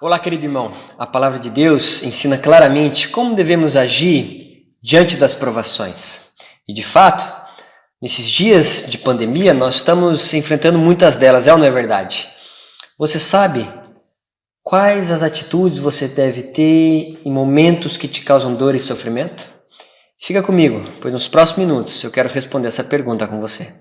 Olá, querido irmão. A palavra de Deus ensina claramente como devemos agir diante das provações. E de fato, nesses dias de pandemia, nós estamos enfrentando muitas delas, é ou não é verdade? Você sabe quais as atitudes você deve ter em momentos que te causam dor e sofrimento? Fica comigo, pois nos próximos minutos eu quero responder essa pergunta com você.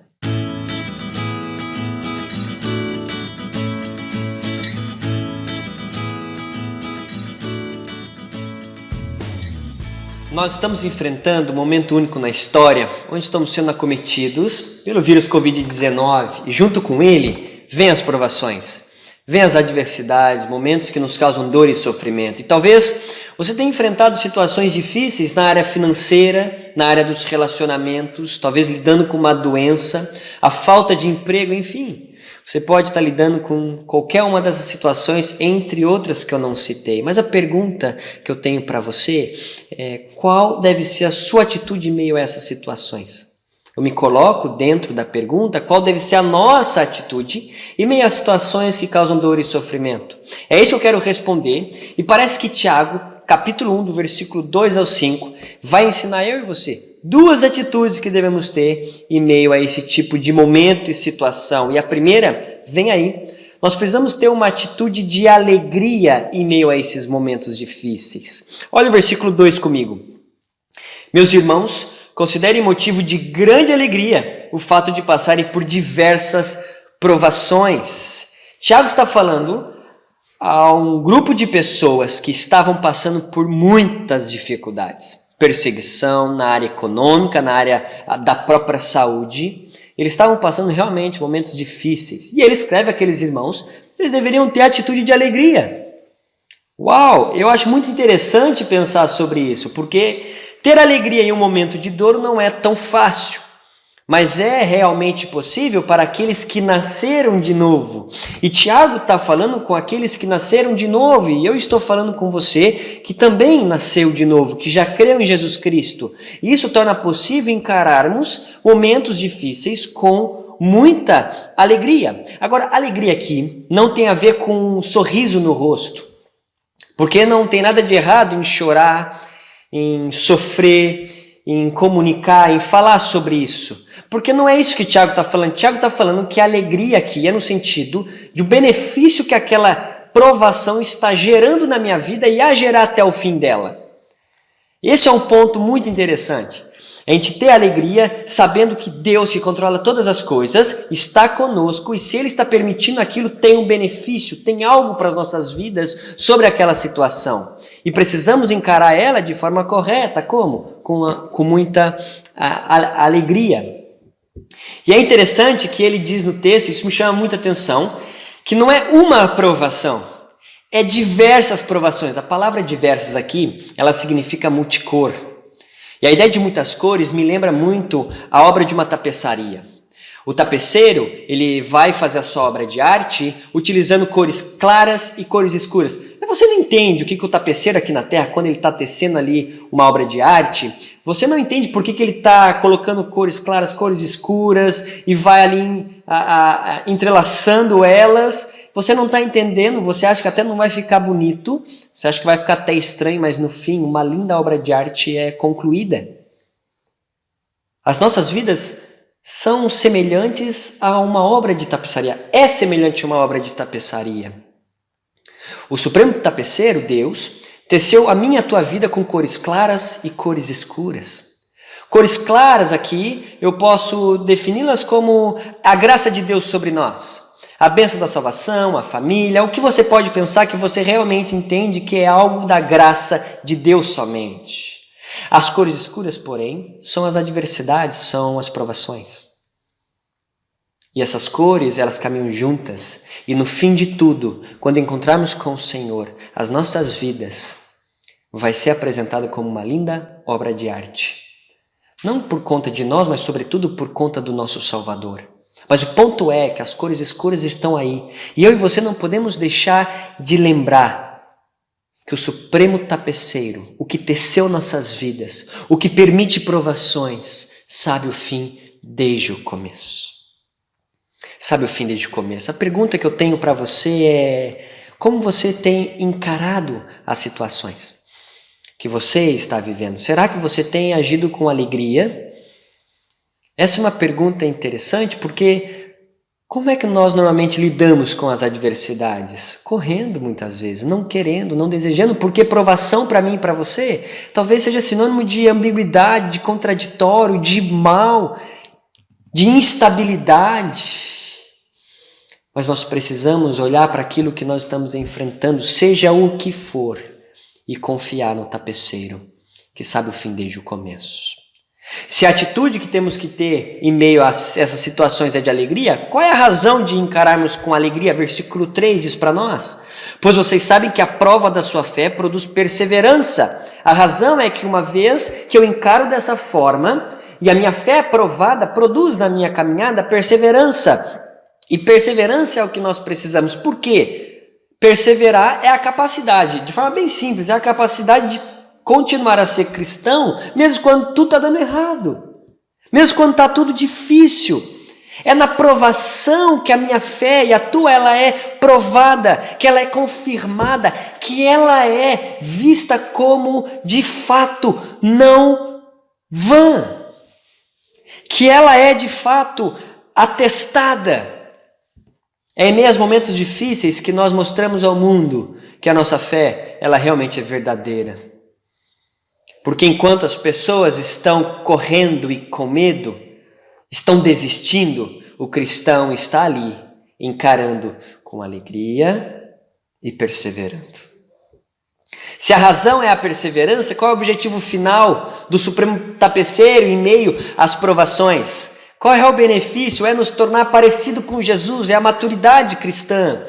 Nós estamos enfrentando um momento único na história, onde estamos sendo acometidos pelo vírus Covid-19 e junto com ele vêm as provações, vêm as adversidades, momentos que nos causam dor e sofrimento. E talvez você tenha enfrentado situações difíceis na área financeira, na área dos relacionamentos, talvez lidando com uma doença, a falta de emprego, enfim. Você pode estar lidando com qualquer uma dessas situações, entre outras que eu não citei. Mas a pergunta que eu tenho para você é: qual deve ser a sua atitude em meio a essas situações? Eu me coloco dentro da pergunta: qual deve ser a nossa atitude em meio a situações que causam dor e sofrimento? É isso que eu quero responder. E parece que Tiago, capítulo 1, do versículo 2 ao 5, vai ensinar eu e você duas atitudes que devemos ter em meio a esse tipo de momento e situação. E a primeira, vem aí. Nós precisamos ter uma atitude de alegria em meio a esses momentos difíceis. Olha o versículo 2 comigo. Meus irmãos, considerem motivo de grande alegria o fato de passarem por diversas provações. Tiago está falando a um grupo de pessoas que estavam passando por muitas dificuldades. Perseguição na área econômica, na área da própria saúde. Eles estavam passando realmente momentos difíceis. E ele escreve àqueles irmãos, eles deveriam ter atitude de alegria. Uau, eu acho muito interessante pensar sobre isso, porque ter alegria em um momento de dor não é tão fácil. Mas é realmente possível para aqueles que nasceram de novo. E Tiago está falando com aqueles que nasceram de novo. E eu estou falando com você que também nasceu de novo, que já creu em Jesus Cristo. E isso torna possível encararmos momentos difíceis com muita alegria. Agora, alegria aqui não tem a ver com um sorriso no rosto. Porque não tem nada de errado em chorar, em sofrer, em comunicar, em falar sobre isso. Porque não é isso que Tiago está falando. Tiago está falando que a alegria aqui é no sentido de um benefício que aquela provação está gerando na minha vida e a gerar até o fim dela. Esse é um ponto muito interessante. A gente ter alegria sabendo que Deus, que controla todas as coisas, está conosco e se Ele está permitindo aquilo, tem um benefício, tem algo para as nossas vidas sobre aquela situação. E precisamos encarar ela de forma correta. Como? Com muita alegria. E é interessante que ele diz no texto, isso me chama muita atenção, que não é uma aprovação, é diversas provações. A palavra diversas aqui, ela significa multicor. E a ideia de muitas cores me lembra muito a obra de uma tapeçaria. O tapeceiro, ele vai fazer a sua obra de arte utilizando cores claras e cores escuras. Mas você não entende o que o tapeceiro aqui na Terra, quando ele está tecendo ali uma obra de arte, você não entende por que ele está colocando cores claras, cores escuras e vai ali entrelaçando elas. Você não está entendendo, você acha que até não vai ficar bonito, você acha que vai ficar até estranho, mas no fim uma linda obra de arte é concluída. As nossas vidas são semelhantes a uma obra de tapeçaria. É semelhante a uma obra de tapeçaria. O Supremo Tapeceiro, Deus, teceu a minha e a tua vida com cores claras e cores escuras. Cores claras aqui, eu posso defini-las como a graça de Deus sobre nós. A bênção da salvação, a família, o que você pode pensar que você realmente entende que é algo da graça de Deus somente. As cores escuras, porém, são as adversidades, são as provações. E essas cores, elas caminham juntas. E no fim de tudo, quando encontrarmos com o Senhor, as nossas vidas vai ser apresentado como uma linda obra de arte. Não por conta de nós, mas sobretudo por conta do nosso Salvador. Mas o ponto é que as cores escuras estão aí. E eu e você não podemos deixar de lembrar que o Supremo Tapeceiro, o que teceu nossas vidas, o que permite provações, sabe o fim desde o começo. Sabe o fim desde o começo. A pergunta que eu tenho para você é: Como você tem encarado as situações que você está vivendo? Será que você tem agido com alegria? Essa é uma pergunta interessante porque como é que nós normalmente lidamos com as adversidades? Correndo muitas vezes, não querendo, não desejando, porque provação para mim e para você talvez seja sinônimo de ambiguidade, de contraditório, de mal, de instabilidade. Mas nós precisamos olhar para aquilo que nós estamos enfrentando, seja o que for, e confiar no tapeceiro, que sabe o fim desde o começo. Se a atitude que temos que ter em meio a essas situações é de alegria, qual é a razão de encararmos com alegria? Versículo 3 diz para nós: pois vocês sabem que a prova da sua fé produz perseverança. A razão é que uma vez que eu encaro dessa forma, e a minha fé é provada, produz na minha caminhada perseverança. E perseverança é o que nós precisamos. Por quê? Perseverar é a capacidade, de forma bem simples, é a capacidade de continuar a ser cristão, mesmo quando tudo está dando errado, mesmo quando está tudo difícil. É na provação que a minha fé e a tua, ela é provada, que ela é confirmada, que ela é vista como, de fato, não vã, que ela é, de fato, atestada. É em meio aos momentos difíceis que nós mostramos ao mundo que a nossa fé, ela realmente é verdadeira. Porque enquanto as pessoas estão correndo e com medo, estão desistindo, o cristão está ali, encarando com alegria e perseverando. Se a razão é a perseverança, qual é o objetivo final do Supremo Tapeceiro em meio às provações? Qual é o benefício? É nos tornar parecido com Jesus, é a maturidade cristã.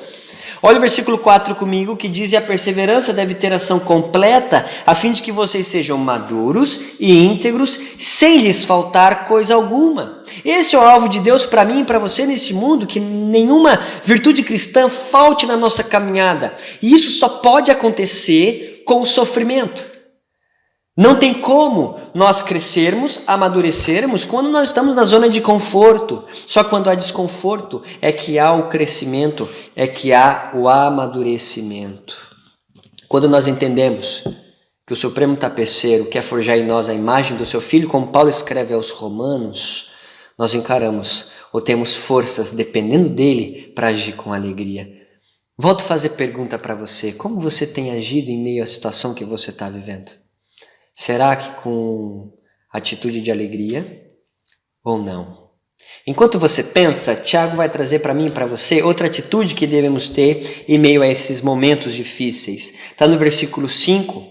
Olha o versículo 4 comigo, que diz: e a perseverança deve ter ação completa, a fim de que vocês sejam maduros e íntegros, sem lhes faltar coisa alguma. Esse é o alvo de Deus para mim e para você nesse mundo, que nenhuma virtude cristã falte na nossa caminhada. E isso só pode acontecer com o sofrimento. Não tem como nós crescermos, amadurecermos quando nós estamos na zona de conforto. Só quando há desconforto é que há o crescimento, é que há o amadurecimento. Quando nós entendemos que o Supremo Tapeceiro quer forjar em nós a imagem do seu Filho, como Paulo escreve aos Romanos, nós encaramos ou temos forças, dependendo dele, para agir com alegria. Volto a fazer pergunta para você: como você tem agido em meio à situação que você está vivendo? Será que com atitude de alegria ou não? Enquanto você pensa, Tiago vai trazer para mim e para você outra atitude que devemos ter em meio a esses momentos difíceis. Está no versículo 5,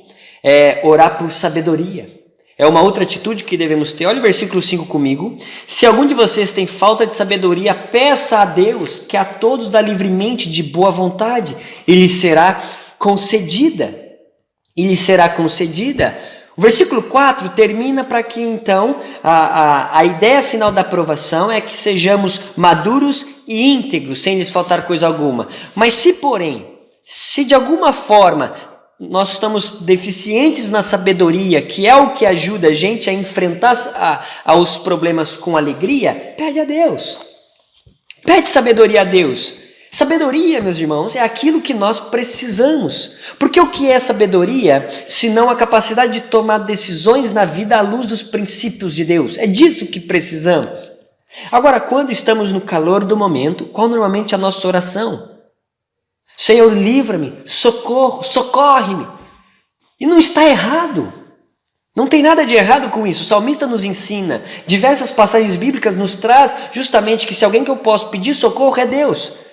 orar por sabedoria. É uma outra atitude que devemos ter. Olha o versículo 5 comigo. Se algum de vocês tem falta de sabedoria, peça a Deus, que a todos dá livremente de boa vontade, e lhe será concedida. E lhe será concedida. O versículo 4 termina para que então a ideia final da aprovação é que sejamos maduros e íntegros, sem lhes faltar coisa alguma. Mas se de alguma forma nós estamos deficientes na sabedoria, que é o que ajuda a gente a enfrentar os problemas com alegria, pede a Deus. Pede sabedoria a Deus. Sabedoria, meus irmãos, é aquilo que nós precisamos. Porque o que é sabedoria, senão a capacidade de tomar decisões na vida à luz dos princípios de Deus? É disso que precisamos. Agora, quando estamos no calor do momento, qual normalmente é a nossa oração? Senhor, livra-me, socorre-me. E não está errado. Não tem nada de errado com isso. O salmista nos ensina, diversas passagens bíblicas nos traz justamente que se alguém que eu posso pedir socorro é Deus.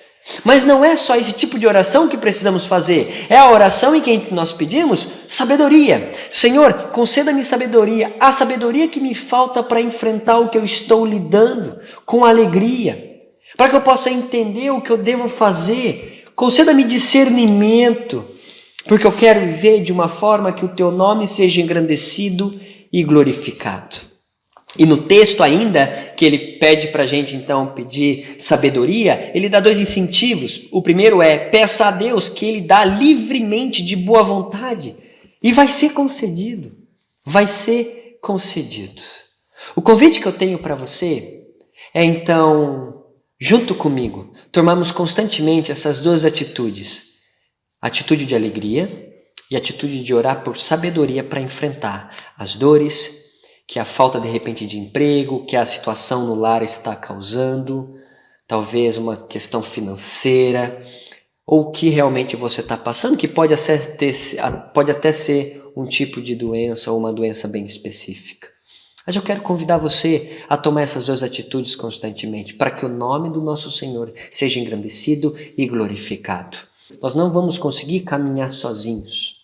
Mas não é só esse tipo de oração que precisamos fazer. É a oração em que nós pedimos sabedoria. Senhor, conceda-me sabedoria. A sabedoria que me falta para enfrentar o que eu estou lidando com alegria. Para que eu possa entender o que eu devo fazer. Conceda-me discernimento. Porque eu quero viver de uma forma que o teu nome seja engrandecido e glorificado. E no texto ainda, que ele pede para a gente então pedir sabedoria, ele dá 2 incentivos. O primeiro é, peça a Deus que ele dá livremente, de boa vontade. E vai ser concedido. Vai ser concedido. O convite que eu tenho para você é então, junto comigo, tomarmos constantemente essas 2 atitudes. atitude de alegria e atitude de orar por sabedoria para enfrentar as dores que a falta de repente de emprego, que a situação no lar está causando, talvez uma questão financeira, ou o que realmente você está passando, que pode até ser um tipo de doença ou uma doença bem específica. Mas eu quero convidar você a tomar essas duas atitudes constantemente, para que o nome do nosso Senhor seja engrandecido e glorificado. Nós não vamos conseguir caminhar sozinhos.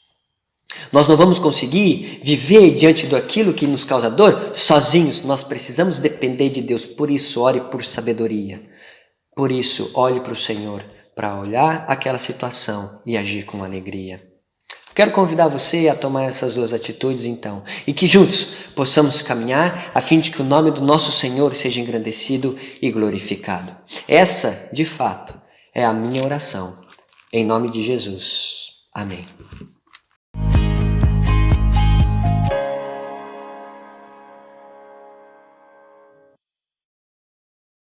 Nós não vamos conseguir viver diante daquilo que nos causa dor sozinhos. Nós precisamos depender de Deus. Por isso, ore por sabedoria. Por isso, olhe para o Senhor para olhar aquela situação e agir com alegria. Quero convidar você a tomar essas duas atitudes então, e que juntos possamos caminhar a fim de que o nome do nosso Senhor seja engrandecido e glorificado. Essa, de fato, é a minha oração. Em nome de Jesus. Amém.